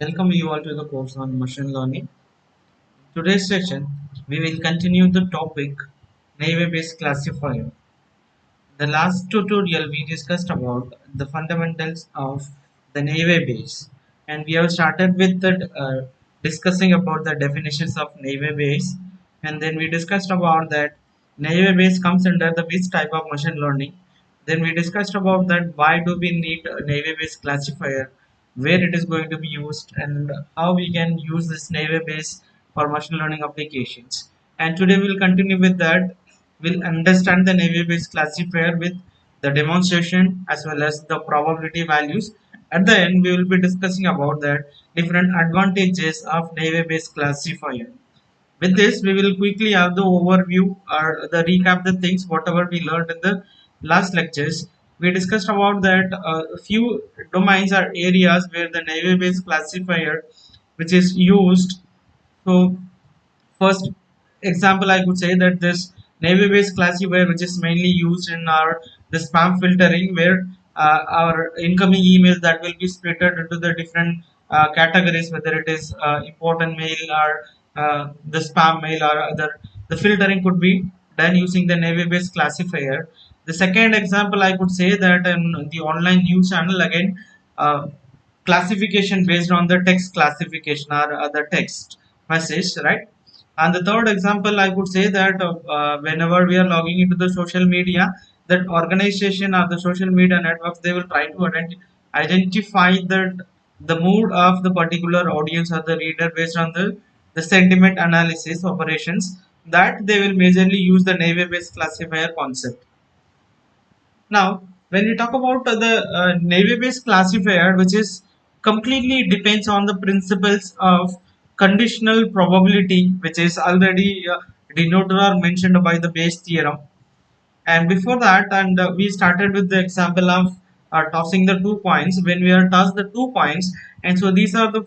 Welcome you all to the course on machine learning. Today's session, we will continue the topic Naive-based classifier. The last tutorial we discussed about the fundamentals of the Naive base, and we have started with the discussing about the definitions of Naive base, and then we discussed about that Naive base comes under the which type of machine learning. Then we discussed about that why do we need a Naive base classifier, where it is going to be used, and how we can use this Naive base for machine learning applications. And today we'll continue with that. We'll understand the Naive Bayes classifier with the demonstration as well as the probability values. At the end, we will be discussing about the different advantages of Naive Bayes classifier. With this, we will quickly have the overview or the recap the things whatever we learned in the last lectures. We discussed about that a few domains or areas where the Naive Bayes classifier which is used. So first example, I could say that this Naive-based classifier, which is mainly used in our the spam filtering, where our incoming emails that will be split into the different categories, whether it is important mail or the spam mail or other. The filtering could be done using the Naive-based classifier. The second example, I could say that in the online news channel again. Classification based on the text classification or the text message, right? And the third example, I could say that whenever we are logging into the social media, that organization or the social media networks, they will try to identify the mood of the particular audience or the reader based on the sentiment analysis operations, that they will majorly use the Naive Bayes classifier concept. Now, when we talk about the Naive-based classifier, which is completely depends on the principles of conditional probability, which is already denoted or mentioned by the Bayes theorem. And before that, and we started with the example of tossing the 2 coins. When we are tossed the 2 coins, and so these are the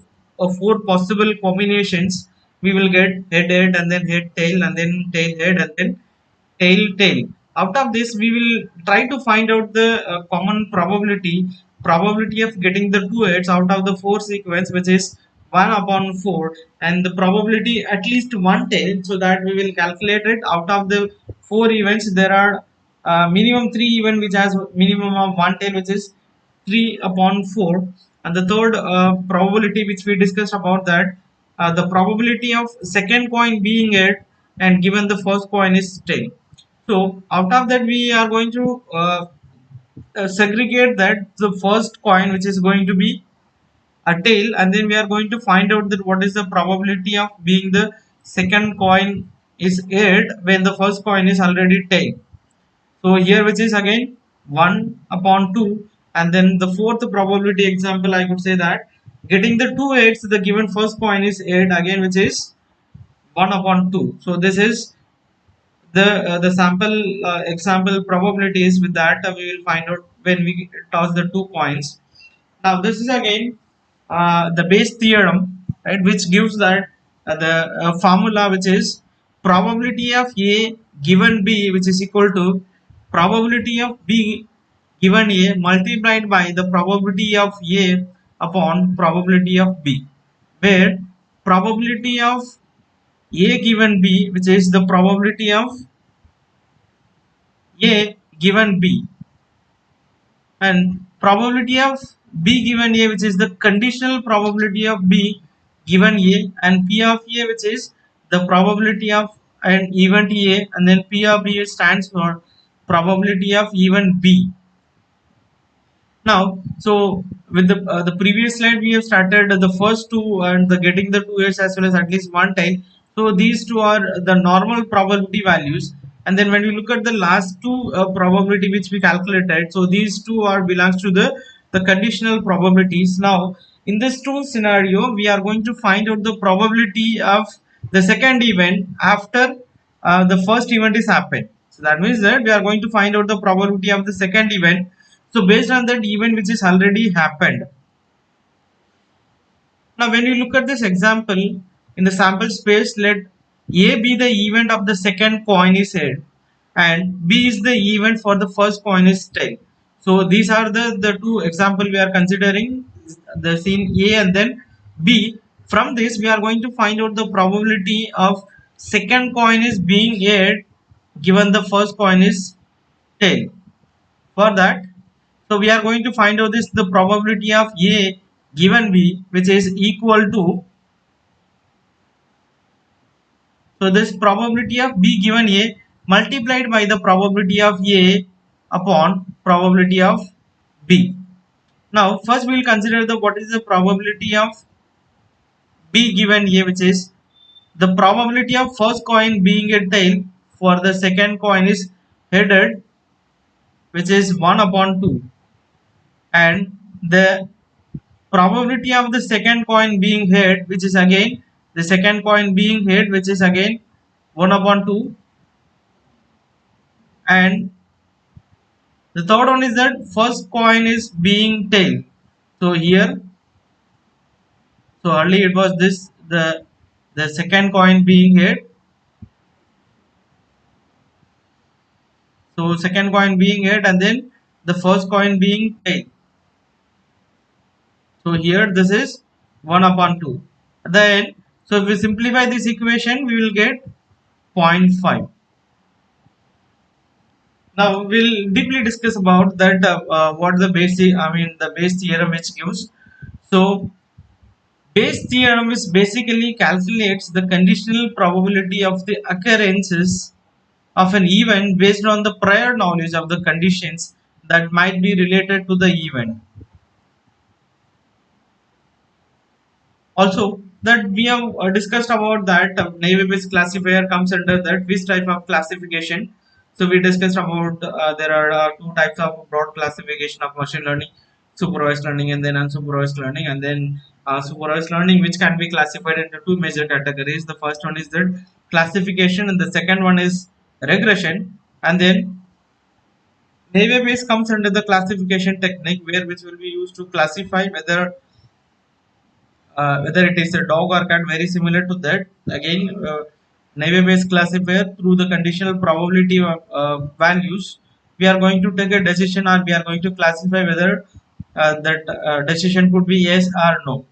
four possible combinations. We will get head head and then head tail and then tail head and then tail. Out of this, we will try to find out the common probability of getting the two heads out of the four sequence, which is 1 upon 4, and the probability at least one tail, so that we will calculate it. Out of the four events, there are minimum three event which has minimum of one tail, which is 3 upon 4. And the third probability which we discussed about that, the probability of second coin being head and given the first coin is tail. So out of that, we are going to segregate that the first coin, which is going to be a tail, and then we are going to find out that what is the probability of being the second coin is head when the first coin is already tail. So here, which is again 1 upon 2, and then the fourth probability example, I could say that getting the two heads, the given first coin is head again, which is 1 upon 2. So this is the sample example probabilities. With that, we will find out when we toss the 2 coins. Now this is again the Bayes theorem, right, which gives that the formula, which is probability of A given B, which is equal to probability of B given A multiplied by the probability of A upon probability of B, where probability of A given B, which is the probability of A given B, and probability of B given A, which is the conditional probability of B given A, and P of A, which is the probability of an event A, and then P of B stands for probability of event B. Now, so with the previous slide, we have started the first two and the getting the two years as well as at least one time. So these two are the normal probability values, and then when we look at the last two probability which we calculated, so these two are belongs to the conditional probabilities. Now, in this two scenario, we are going to find out the probability of the second event after the first event is happened. So that means that we are going to find out the probability of the second event, so based on that event which is already happened. Now when you look at this example in the sample space, let A be the event of the second coin is head and B is the event for the first coin is tail. So these are the two example we are considering, the scene A and then B. From this we are going to find out the probability of second coin is being head given the first coin is tail. For that, so we are going to find out this the probability of A given B, which is equal to, so this probability of B given A multiplied by the probability of A upon probability of B. Now first we will consider the what is the probability of B given A, which is the probability of first coin being a tail for the second coin is headed, which is 1 upon 2, and the probability of the second coin being head, which is again the second coin being head, which is again 1 upon 2, and the third one is that first coin is being tail. So here, so earlier it was this the second coin being head. So second coin being head and then the first coin being tail. So here this is 1 upon 2. Then so if we simplify this equation, we will get zero point 0.5. Now we'll deeply discuss about that what the the Bayes theorem which gives. So Bayes theorem is basically calculates the conditional probability of the occurrences of an event based on the prior knowledge of the conditions that might be related to the event. Also, that we have discussed about that Naive Bayes classifier comes under that which type of classification. So we discussed about there are two types of broad classification of machine learning: supervised learning and then unsupervised learning. And then supervised learning, which can be classified into two major categories. The first one is the classification, and the second one is regression. And then Naive Bayes comes under the classification technique, where which will be used to classify whether it is a dog or cat, very similar to that. Again, Naive Bayes classifier, through the conditional probability of values, we are going to take a decision, or we are going to classify whether that decision could be yes or no.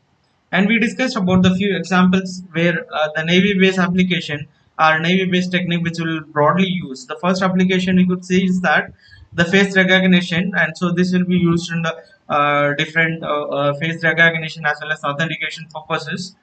And we discussed about the few examples where the Naive Bayes application or Naive Bayes technique which will broadly use. The first application we could see is that the face recognition, and so this will be used in the different face recognition as well as authentication purposes.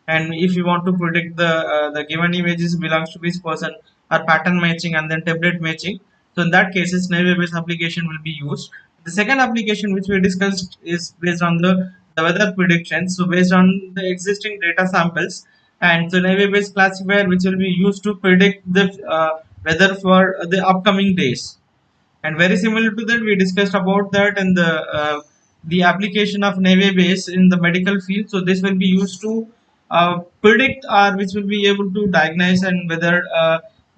And if you want to predict the given images belongs to this person, or pattern matching and then tablet matching, so in that cases Naive Bayes application will be used. The second application which we discussed is based on the weather predictions, so based on the existing data samples, and so Naive Bayes classifier which will be used to predict the weather for the upcoming days. And very similar to that, we discussed about that and the application of Naive Bayes in the medical field. So this will be used to predict, or which will be able to diagnose, and whether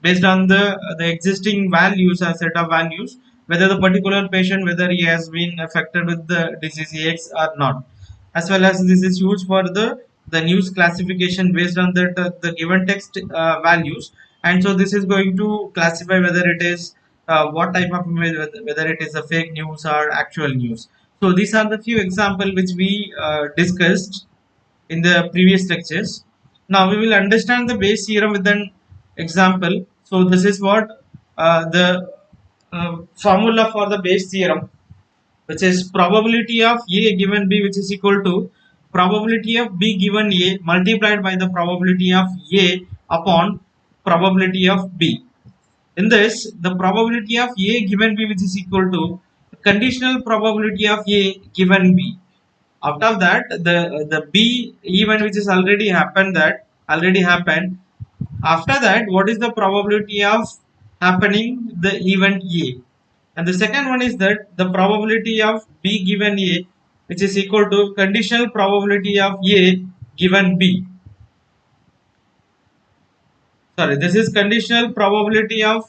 based on the existing values or set of values, whether the particular patient, whether he has been affected with the disease X or not. As well as this is used for the news classification based on the given text values. And so this is going to classify whether it is what type of image, whether it is a fake news or actual news. So these are the few examples which we discussed in the previous lectures. Now we will understand the Bayes theorem with an example. So this is what the formula for the Bayes theorem, which is probability of A given B, which is equal to probability of B given A multiplied by the probability of A upon probability of B. In this, the probability of A given B, which is equal to conditional probability of A given B. After that, the B event which is already happened. After that, what is the probability of happening the event A? And the second one is that the probability of B given A, which is equal to conditional probability of A given B. Sorry, this is conditional probability of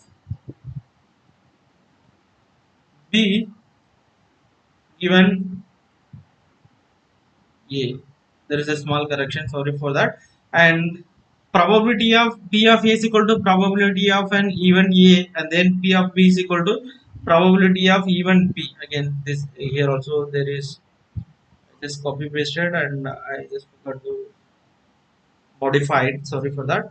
B given A. There is a small correction, sorry for that. And probability of P of A is equal to probability of an even A, and then P of B is equal to probability of even P. Again, this here also there is just copy pasted and I just forgot to modify it. Sorry for that.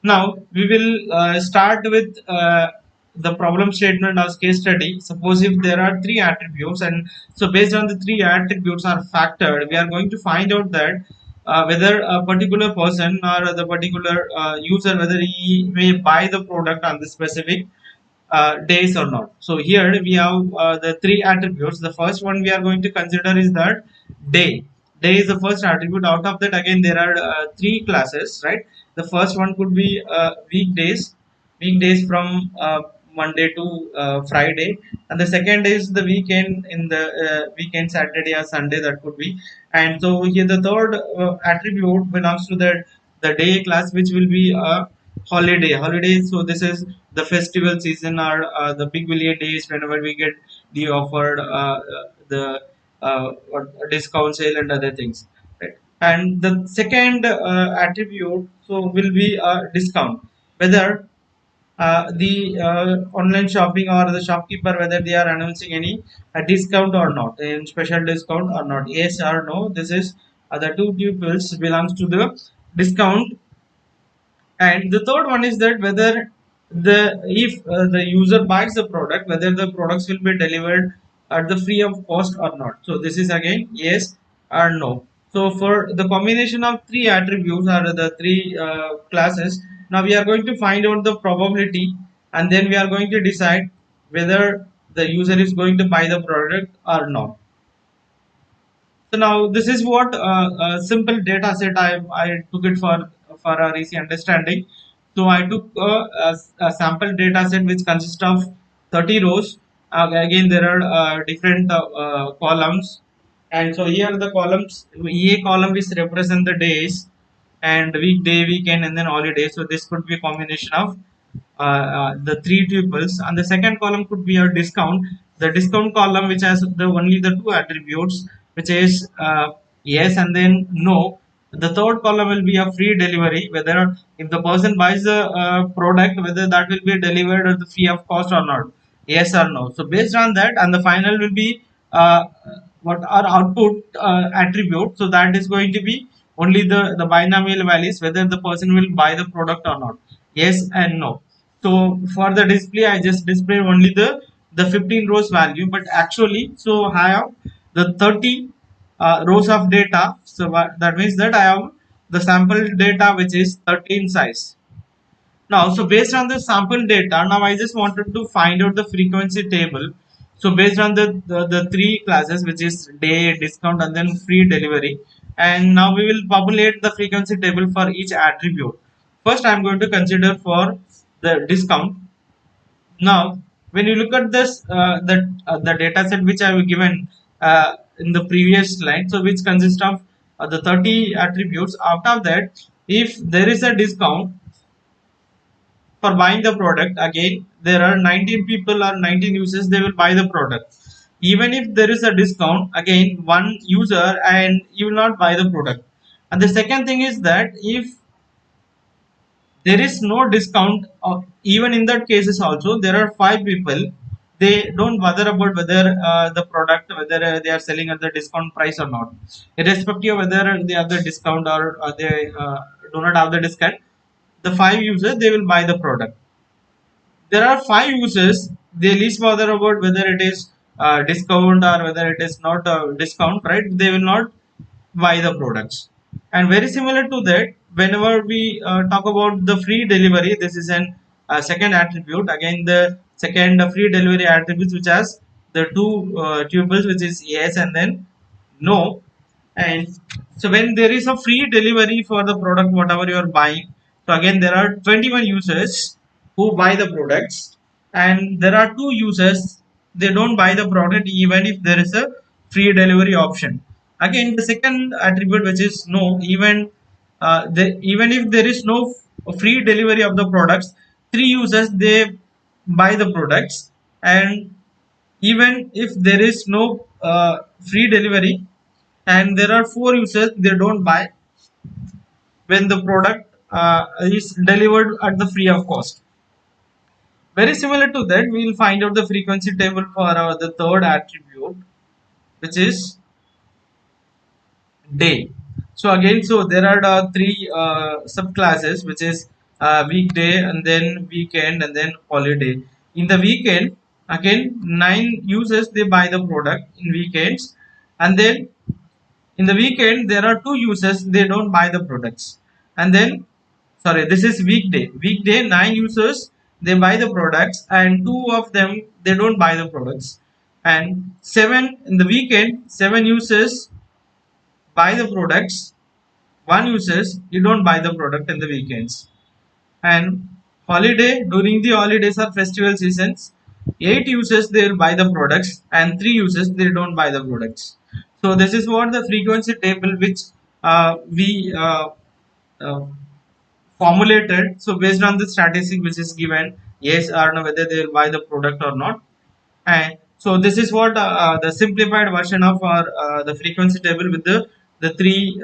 Now we will start with the problem statement as case study. Suppose if there are three attributes, and so based on the three attributes are factored, we are going to find out that whether a particular person or the particular user, whether he may buy the product on the specific days or not. So here we have the three attributes. The first one we are going to consider is that day. Day is the first attribute. Out of that, again there are three classes, right? The first one could be weekdays from Monday to Friday, and the second is the weekend in the weekend, Saturday or Sunday, that could be. And so here the third attribute belongs to the day class, which will be a holiday. So this is the festival season or the big billion days, whenever we get the offered the discount sale and other things, right? And the second attribute so will be a discount, whether the online shopping or the shopkeeper, whether they are announcing any discount or not, in special discount or not, yes or no. This is the two pupils belongs to the discount. And the third one is that whether the if the user buys the product, whether the products will be delivered at the free of cost or not. So this is again yes or no. So for the combination of three attributes or the three classes, now we are going to find out the probability, and then we are going to decide whether the user is going to buy the product or not. So now this is what a simple data set I took it for our easy understanding. So I took a sample data set which consists of 30 rows. Again, there are different columns, and so here the columns. A column is represent the days, and weekday, weekend, and then holiday. So this could be a combination of the three tuples, and the second column could be a discount. The discount column which has the only the two attributes, which is yes and then no. The third column will be a free delivery, whether if the person buys the product, whether that will be delivered at the free of cost or not, yes or no. So based on that, and the final will be what our output attribute. So that is going to be only the binomial values, whether the person will buy the product or not, yes and no. So for the display, I just display only the 15 rows value, but actually so I have the 30 rows of data. So that means that I have the sample data which is 13 size. Now, so based on the sample data, now I just wanted to find out the frequency table. So based on the three classes, which is day, discount, and then free delivery. And now we will populate the frequency table for each attribute. First, I'm going to consider for the discount. Now, when you look at this, the data set which I have given in the previous slide, so which consists of the 30 attributes. Out of that, if there is a discount for buying the product, again there are 19 people or 19 users, they will buy the product. Even if there is a discount, again one user and you will not buy the product. And the second thing is that if there is no discount, even in that cases also there are five people, they don't bother about whether the product, whether they are selling at the discount price or not, irrespective of whether they have the discount or they do not have the discount. The five users, they will buy the product. There are five users, they least bother about whether it is discount or whether it is not a discount, right? They will not buy the products. And very similar to that, whenever we talk about the free delivery, this is an second attribute. Again, the second free delivery attributes which has the two tuples, which is yes and then no. And so when there is a free delivery for the product whatever you are buying, so again there are 21 users who buy the products, and there are two users, they don't buy the product even if there is a free delivery option. Again, the second attribute, which is no, even if there is no free delivery of the products, three users, they buy the products. And even if there is no free delivery and there are four users, they don't buy when the product is delivered at the free of cost. Very similar to that, we will find out the frequency table for the third attribute. which is day. So again, so there are three subclasses, which is weekday and then weekend and then holiday. In the weekend, again, 9 users they buy the product in weekends, and then in the weekend there are 2 users they don't buy the products, and then sorry, this is weekday. Weekday 9 users they buy the products, and two of them they don't buy the products, and seven in the weekend 7 users buy the products, 1 users you don't buy the product in the weekends. And holiday, during the holidays or festival seasons, 8 users they will buy the products and 3 users they don't buy the products. So this is what the frequency table which we uh, formulated. So based on the statistic which is given, yes or no, whether they will buy the product or not. And so this is what the simplified version of our the frequency table with the three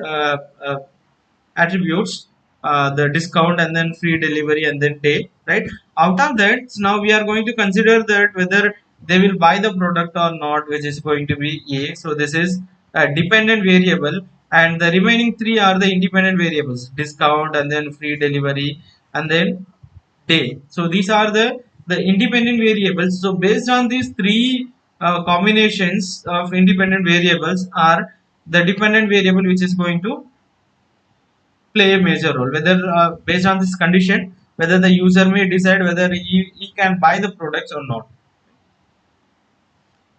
attributes, the discount and then free delivery and then day, right? Out of that, so now we are going to consider that whether they will buy the product or not, which is going to be a. So this is a dependent variable, and the remaining three are the independent variables: discount and then free delivery and then day. So these are the independent variables. So based on these three combinations of independent variables are the dependent variable which is going to play a major role, whether based on this condition whether the user may decide whether he can buy the products or not.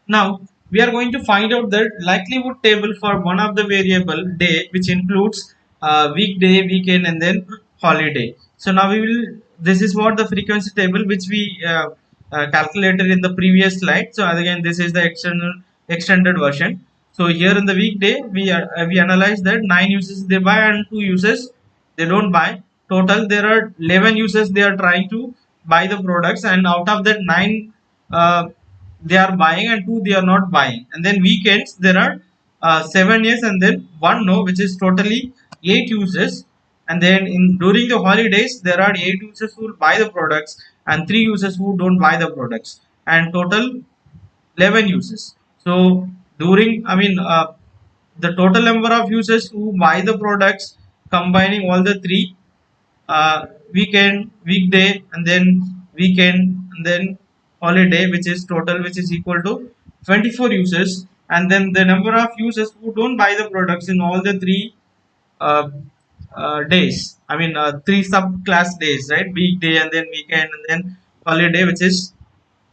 Now we are going to find out the likelihood table for one of the variable day, which includes weekday, weekend and then holiday. So now we will, this is what the frequency table which we calculated in the previous slide. So again this is the extended version. So here in the weekday we analyze that 9 users they buy and 2 users they don't buy. Total there are 11 users they are trying to buy the products, and out of that 9 uh, they are buying and 2 they are not buying. And then weekends there are 7 yes and then 1 no, which is totally 8 users. And then in during the holidays there are 8 users who will buy the products and 3 users who don't buy the products, and total 11 users. So during, I mean, the total number of users who buy the products combining all the three, weekend, weekday and then weekend and then holiday, which is total, which is equal to 24 users. And then the number of users who don't buy the products in all the three uh, days, I mean three subclass days, right? Weekday and then weekend and then holiday, which is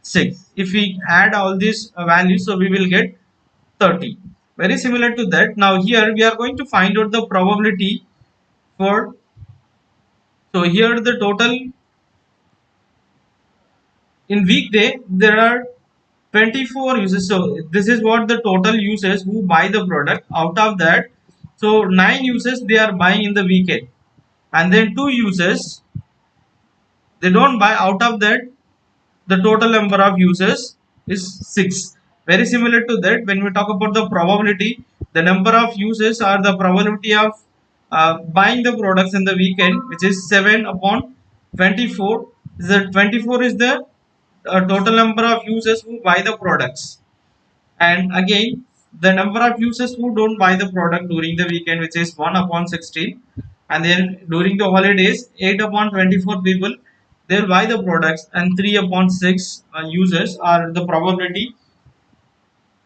6. If we add all these values, so we will get 30. Very similar to that. Now here we are going to find out the probability for, so here the total in weekday there are 24 users. So this is what the total users who buy the product. Out of that, so 9 users they are buying in the weekend, and then 2 users they don't buy. Out of that, the total number of users is 6. Very similar to that, when we talk about the probability, the number of users are the probability of buying the products in the weekend, which is 7 upon 24. The 24 is the total number of users who buy the products, and again the number of users who don't buy the product during the weekend, which is 1 upon 16. And then during the holidays, 8 upon 24 people they'll buy the products, and 3 upon 6 users are the probability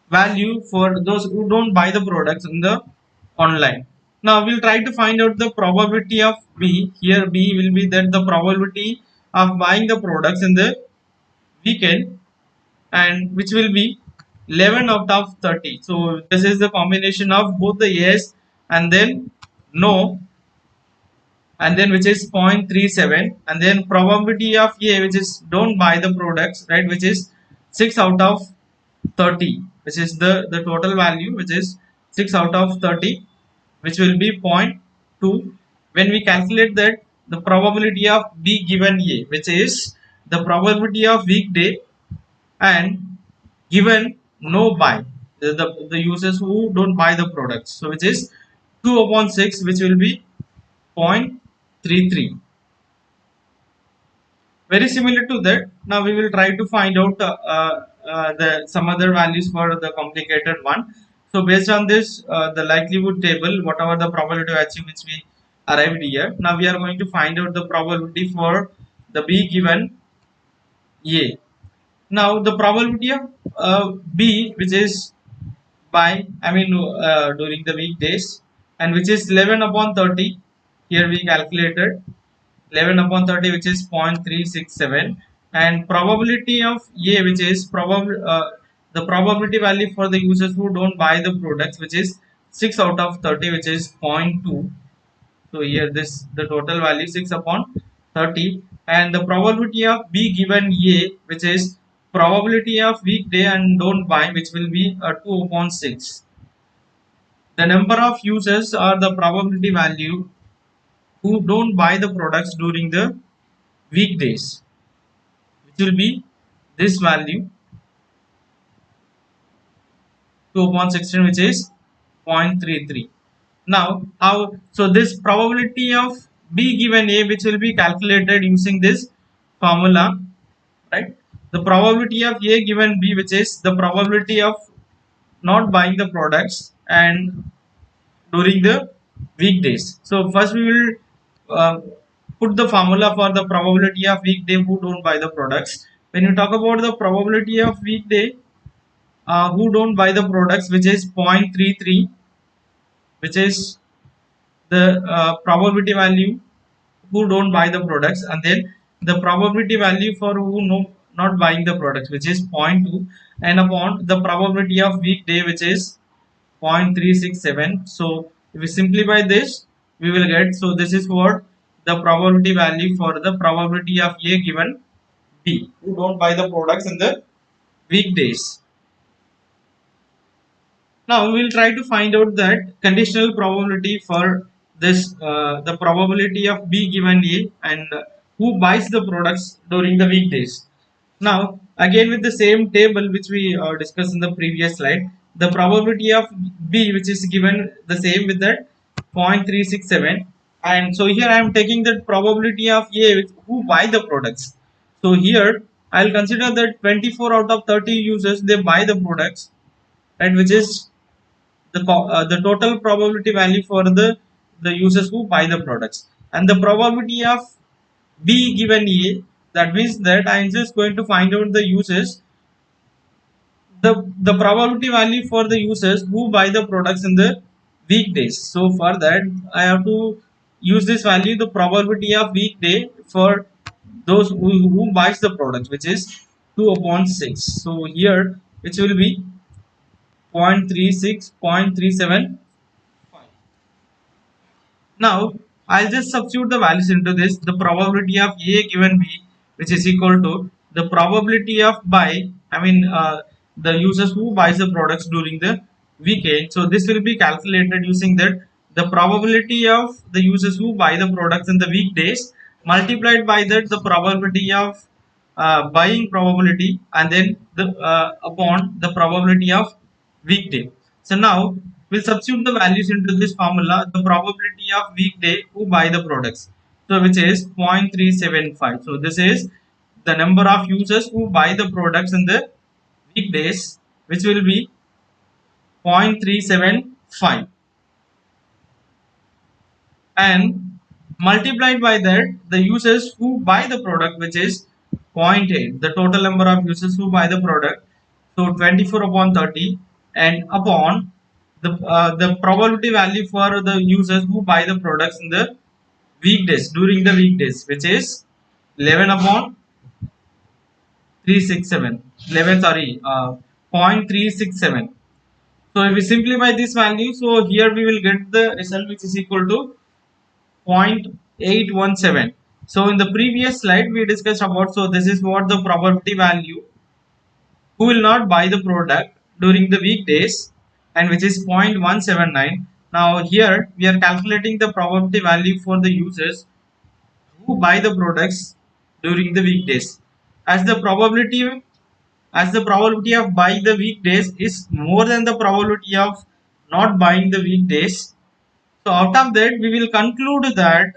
value for those who don't buy the products in the online. Now we'll try to find out the probability of B. Here B will be that the probability of buying the products in the weekend, and which will be 11 out of 30. So this is the combination of both the yes and then no, and then which is 0.37, and then probability of A, which is don't buy the products, right, which is 6 out of 30, which is the total value, which is 6 out of 30, which will be zero point 0.2. When we calculate that, the probability of B given A, which is the probability of weekday and given no buy, the users who don't buy the products, so which is 2 upon 6, which will be 0.33. Very similar to that, now we will try to find out the some other values for the complicated one. So based on this, the likelihood table, whatever the probability of achieve which we arrived here. Now we are going to find out the probability for the B given A. Now the probability of B, which is during the weekdays, and which is 11 upon 30. Here we calculated 11 upon 30, which is 0.367, and probability of A, which is probably the probability value for the users who don't buy the products, which is 6 out of 30, which is zero point 0.2. So here this the total value 6 upon 30, and the probability of B given A, which is probability of weekday and don't buy, which will be 2 upon 6. The number of users or the probability value who don't buy the products during the weekdays, which will be this value 2 upon 16, which is 0.33. Now how, so this probability of B given A, which will be calculated using this formula, right? The probability of A given B, which is the probability of not buying the products and during the weekdays. So first we will put the formula for the probability of weekday who don't buy the products. When you talk about the probability of weekday who don't buy the products, which is 0.33, which is the probability value who don't buy the products, and then the probability value for who no not buying the products, which is zero point 0.2, and upon the probability of weekday, which is 0.367. So if we simplify this, we will get, so this is what the probability value for the probability of A given B who don't buy the products in the weekdays. Now we will try to find out that conditional probability for this, the probability of B given A, and who buys the products during the weekdays. Now again with the same table which we discussed in the previous slide, the probability of B, which is given the same with that 0.367, and so here I am taking the probability of A who buy the products. So here I will consider that 24 out of 30 users they buy the products, right, which is the total probability value for the users who buy the products, and the probability of B given A, that means that I am just going to find out the users, the probability value for the users who buy the products in the weekdays. So for that I have to use this value, the probability of weekday for those who buys the products, which is 2 upon 6. So here which will be 0.36, 0.37. Now I'll just substitute the values into this. The probability of A given B, which is equal to the probability of buy, the users who buys the products during the weekend. So this will be calculated using that the probability of the users who buy the products in the weekdays multiplied by that the probability of buying probability, and then the upon the probability of weekday. So now we'll substitute the values into this formula, the probability of weekday who buy the products, so which is 0.375. So this is the number of users who buy the products in the weekdays, which will be 0.375, and multiplied by that the users who buy the product, which is zero point 0.8, the total number of users who buy the product, so 24 upon 30, and upon the probability value for the users who buy the products in the weekdays during the weekdays, which is 11 upon 367, 11, sorry, 0.367. So if we simplify this value, so here we will get the result which is equal to 0.817. So in the previous slide we discussed about, so this is what the probability value who will not buy the product during the weekdays, and which is 0.179. Now here we are calculating the probability value for the users who buy the products during the weekdays, as the probability of buying the weekdays is more than the probability of not buying the weekdays. So out of that we will conclude that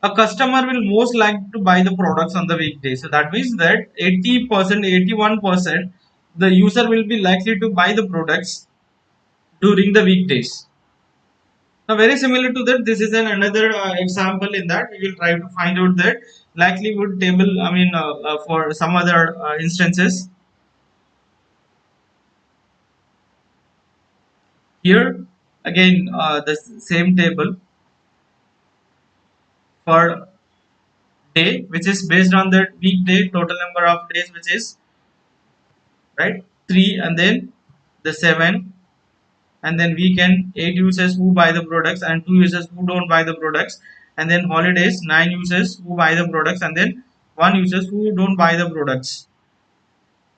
a customer will most like to buy the products on the weekday. So that means that 80%, 81% the user will be likely to buy the products during the weekdays. Now, very similar to that, this is another example. In that, we will try to find out that likelihood table. I mean, for some other instances. Here again, the same table for day, which is based on the weekday total number of days, which is right 3, and then the 7, and then weekend 8 users who buy the products and 2 users who don't buy the products, and then holidays 9 users who buy the products and then 1 users who don't buy the products.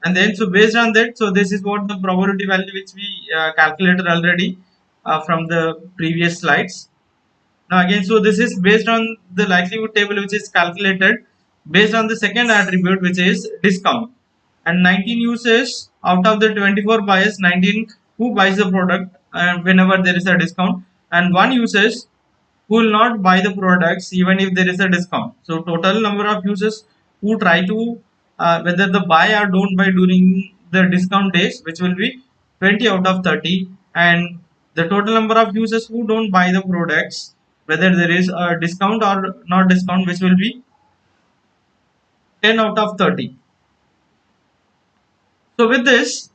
And then so based on that, so this is what the probability value which we calculated already from the previous slides. Now again, so this is based on the likelihood table which is calculated based on the second attribute, which is discount. And 19 users out of the 24 buyers, 19 who buys the product whenever there is a discount, and 1 users who will not buy the products even if there is a discount. So total number of users who try to whether the buy or don't buy during the discount days, which will be 20 out of 30, and the total number of users who don't buy the products whether there is a discount or not discount, which will be 10 out of 30. So with this,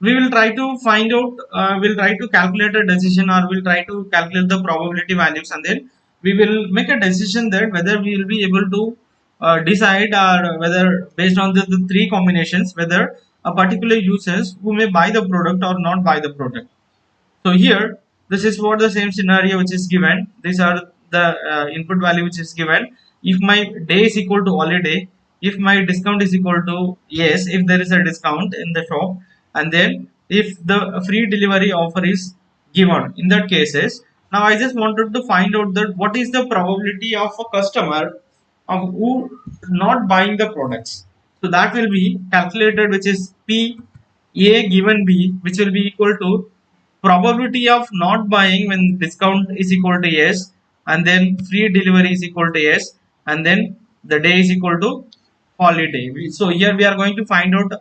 we will try to find out, we'll try to calculate a decision, or we'll try to calculate the probability values, and then we will make a decision that whether we will be able to decide, or whether based on the three combinations, whether a particular users who may buy the product or not buy the product. So here, this is what the same scenario which is given. These are the input value which is given. If my day is equal to holiday, if my discount is equal to yes, if there is a discount in the shop, and then if the free delivery offer is given in that cases. Now I just wanted to find out that what is the probability of a customer of who not buying the products. So that will be calculated, which is P A given B, which will be equal to probability of not buying when discount is equal to yes, and then free delivery is equal to yes, and then the day is equal to holiday. So here we are going to find out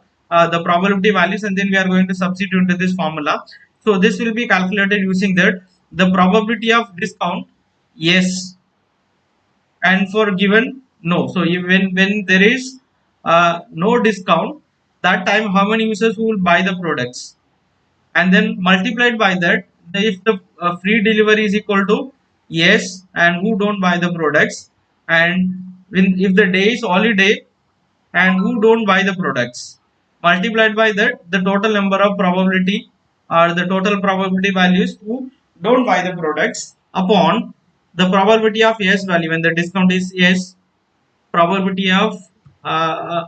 the probability values, and then we are going to substitute into this formula. So this will be calculated using that the probability of discount yes, and for given no. So when there is no discount, that time how many users who will buy the products, and then multiplied by that, if the free delivery is equal to yes and who don't buy the products, and if the day is holiday and who don't buy the products, multiplied by that the total number of probability, or the total probability values who don't buy the products, upon the probability of yes value when the discount is yes, probability of uh,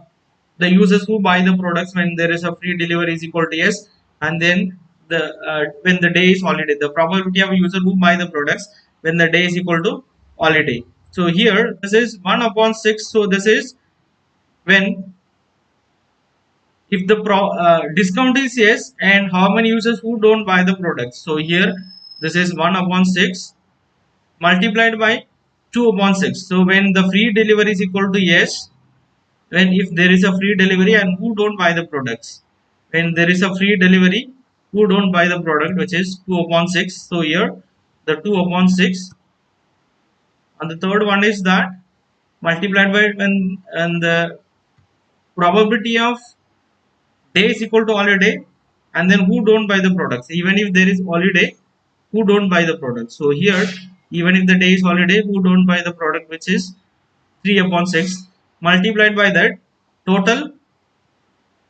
the users who buy the products when there is a free delivery is equal to yes, and then the when the day is holiday, the probability of a user who buy the products when the day is equal to holiday. So here this is 1 upon 6. So this is when if the discount is yes, and how many users who don't buy the products. So here this is 1 upon 6 multiplied by 2 upon 6. So when the free delivery is equal to yes, when if there is a free delivery and who don't buy the products, when there is a free delivery who don't buy the product, which is 2 upon 6. So here the 2 upon 6, and the third one is that multiplied by when, and the probability of day is equal to holiday, and then who don't buy the products, even if there is holiday who don't buy the product. So here even if the day is holiday who don't buy the product, which is 3 upon 6 multiplied by that total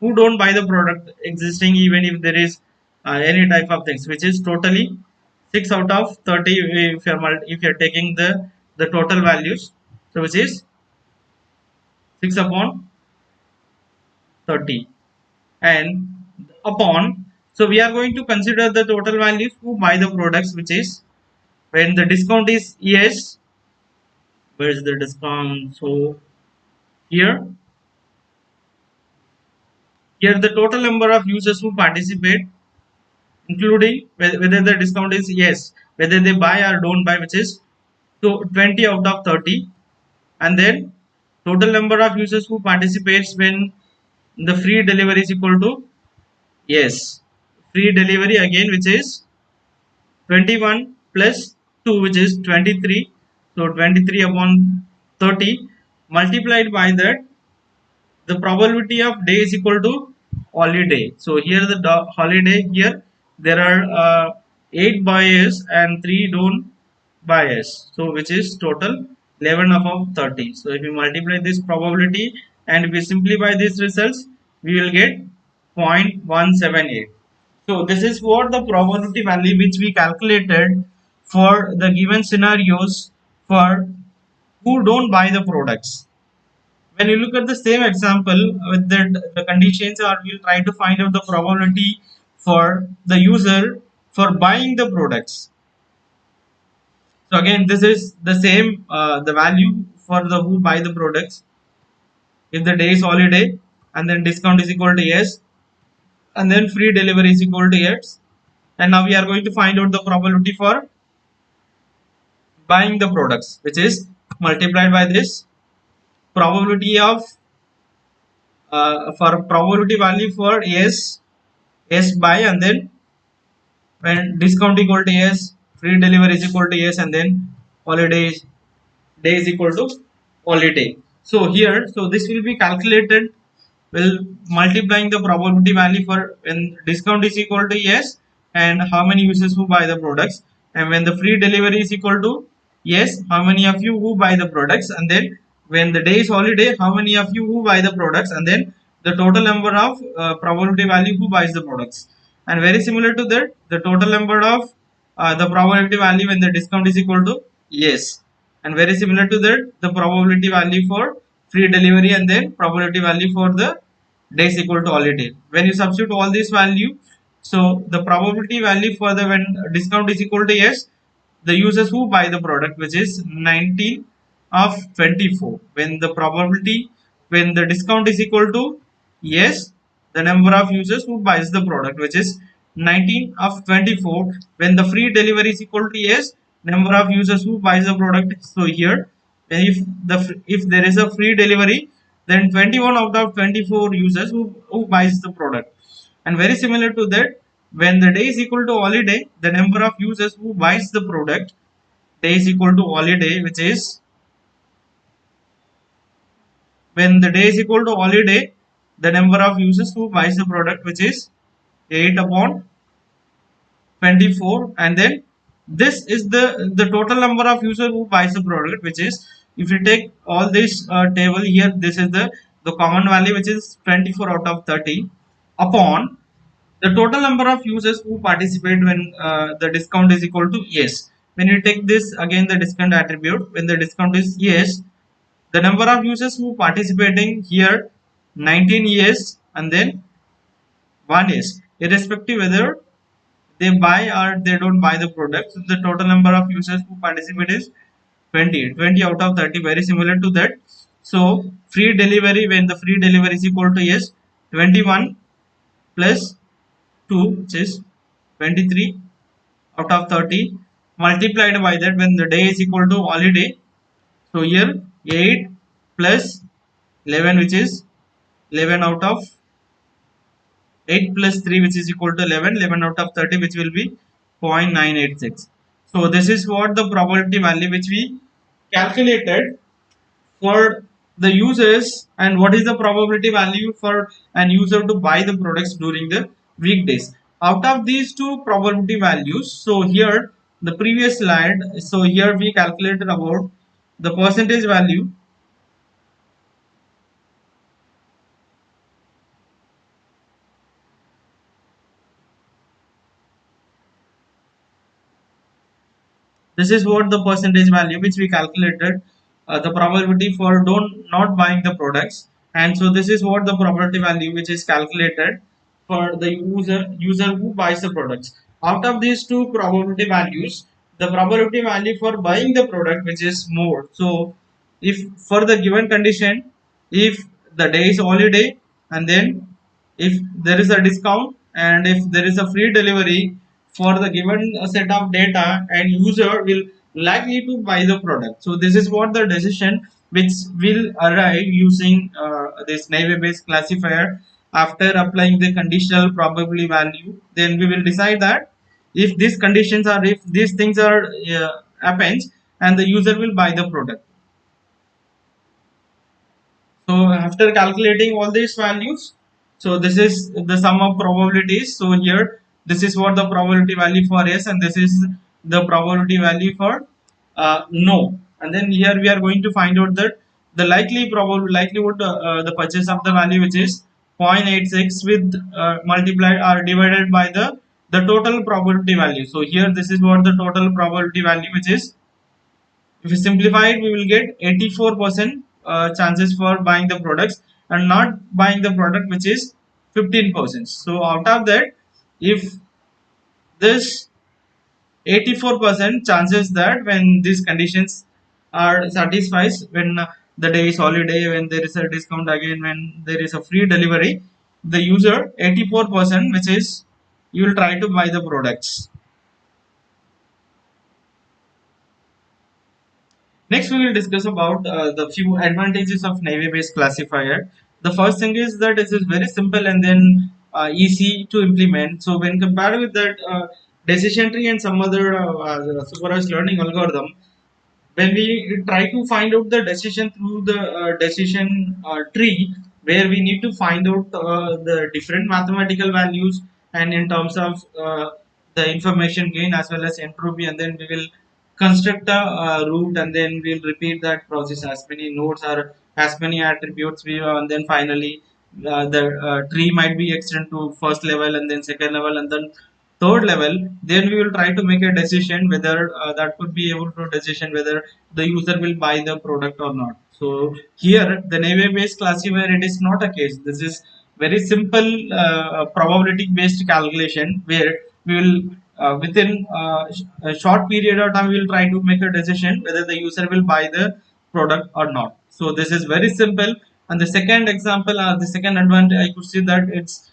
who don't buy the product existing, even if there is any type of things, which is totally 6 out of 30 if you're taking the total values. So which is 6 upon 30, and upon, so we are going to consider the total values who buy the products, which is when the discount is yes, where is the discount. So here the total number of users who participate, including whether the discount is yes, whether they buy or don't buy, which is 20 out of 30, and then total number of users who participates when the free delivery is equal to Yes, free delivery again, which is 21 plus 2, which is 23. So 23 upon 30 multiplied by that, the probability of day is equal to holiday. So here the holiday, here there are 8 buyers and 3 don't buyers, so which is total 11 above 30. So if we multiply this probability and if we simplify these results, we will get 0.178. So this is what the probability value which we calculated for the given scenarios for who don't buy the products. When you look at the same example with the conditions, or we'll try to find out the probability for the user for buying the products. So again, this is the same, the value for the who buy the products. If the day is holiday, and then discount is equal to yes, and then free delivery is equal to yes. And now we are going to find out the probability for buying the products, which is multiplied by this probability of for probability value for yes buy, and then when discount equal to yes, free delivery is equal to yes, and then holiday day is equal to holiday. So here, so this will be calculated, will multiplying the probability value for when discount is equal to yes and how many users who buy the products, and when the free delivery is equal to yes, how many of you who buy the products, and then when the day is holiday, how many of you who buy the products, and then the total number of probability value who buys the products. And very similar to that, the total number of the probability value when the discount is equal to yes, and very similar to that, the probability value for free delivery, and then probability value for the days equal to holiday. When you substitute all these value, so the probability value for the when discount is equal to yes, the users who buy the product, which is 19 of 24. When the probability when the discount is equal to yes, the number of users who buys the product, which is 19 of 24. When the free delivery is equal to yes, number of users who buys the product. So here, if there is a free delivery, then 21 out of 24 users who buys the product. And very similar to that, when the day is equal to holiday, the number of users who buys the product, day is equal to holiday, which is when the day is equal to holiday, the number of users who buys the product, which is 8 upon 24, and then this is the total number of users who buys the product, which is, if you take all this table here, this is the common value, which is 24 out of 30 upon the total number of users who participate when the discount is equal to yes. When you take this again, the discount attribute, when the discount is yes, the number of users who participating here 19 yes, and then 1 yes, irrespective whether they buy or they don't buy the product. So the total number of users who participate is 20 out of 30, very similar to that. So free delivery, when the free delivery is equal to yes, 21 plus 2, which is 23 out of 30, multiplied by that when the day is equal to holiday. So here 8 plus 11, which is 11 out of 8 plus 3, which is equal to 11, 11 out of 30, which will be 0.986. So this is what the probability value which we calculated for the users, and what is the probability value for an user to buy the products during the weekdays. Out of these two probability values, so here the previous slide, so here we calculated about the percentage value. This is what the percentage value which we calculated, the probability for don't not buying the products, and so this is what the probability value which is calculated for the user who buys the products. Out of these two probability values, the probability value for buying the product which is more. So if for the given condition, if the day is holiday, and then if there is a discount, and if there is a free delivery for the given set of data, and user will likely to buy the product. So this is what the decision which will arrive using this naive Bayes classifier, after applying the conditional probability value, then we will decide that if these conditions are, if these things are happens, and the user will buy the product. So after calculating all these values, so this is the sum of probabilities. So here this is what the probability value for yes, and this is the probability value for no. And then here we are going to find out that the likelihood the purchase of the value, which is 0.86 with multiplied or divided by the total probability value. So here this is what the total probability value, which is, if we simplify it, we will get 84% chances for buying the products and not buying the product, which is 15%. So out of that, if this 84% chances that when these conditions are satisfied, when the day is holiday, when there is a discount again, when there is a free delivery, the user 84%, which is you will try to buy the products. Next, we will discuss about the few advantages of Naive-based classifier. The first thing is that it is very simple and then easy to implement. So when compared with that decision tree and some other supervised learning algorithm, when we try to find out the decision through the decision tree, where we need to find out the different mathematical values, and in terms of the information gain as well as entropy, and then we will construct a route, and then we'll repeat that process as many nodes or as many attributes we and then finally the tree might be extended to first level and then second level and then third level. Then we will try to make a decision whether that could be able to decision whether the user will buy the product or not. So here the Naive based classifier, it is not a case. This is very simple probability based calculation where we will within a short period of time we will try to make a decision whether the user will buy the product or not. So this is very simple. And the second example or the second advantage, I could see that it's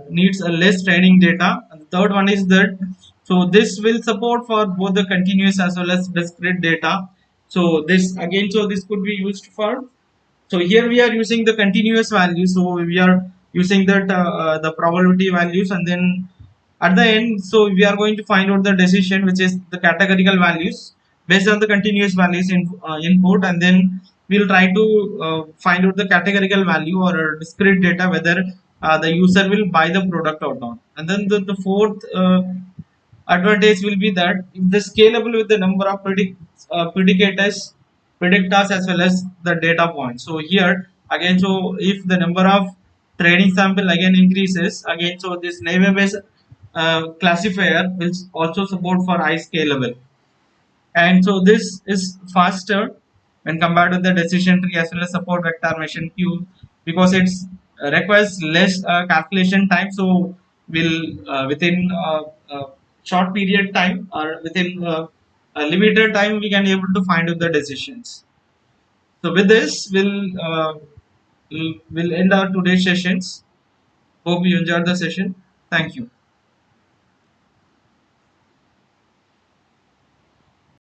needs a less training data. And the third one is that so this will support for both the continuous as well as discrete data. So this again, so this could be used for, so here we are using the continuous value. So we are using that the probability values, and then at the end, so we are going to find out the decision, which is the categorical values based on the continuous values in input, and then we'll try to find out the categorical value or discrete data whether the user will buy the product or not. And then the fourth advantage will be that if the scalable with the number of predictors as well as the data points. So here again, so if the number of training sample again increases again, so this Naive based classifier will also support for high scalable. And so this is faster when compared to the decision tree as well as support vector machine cube, because it's requires less calculation time. So will within short period time or within a limited time we can able to find out the decisions. So with this we'll end our today's sessions. Hope you enjoyed the session. Thank you.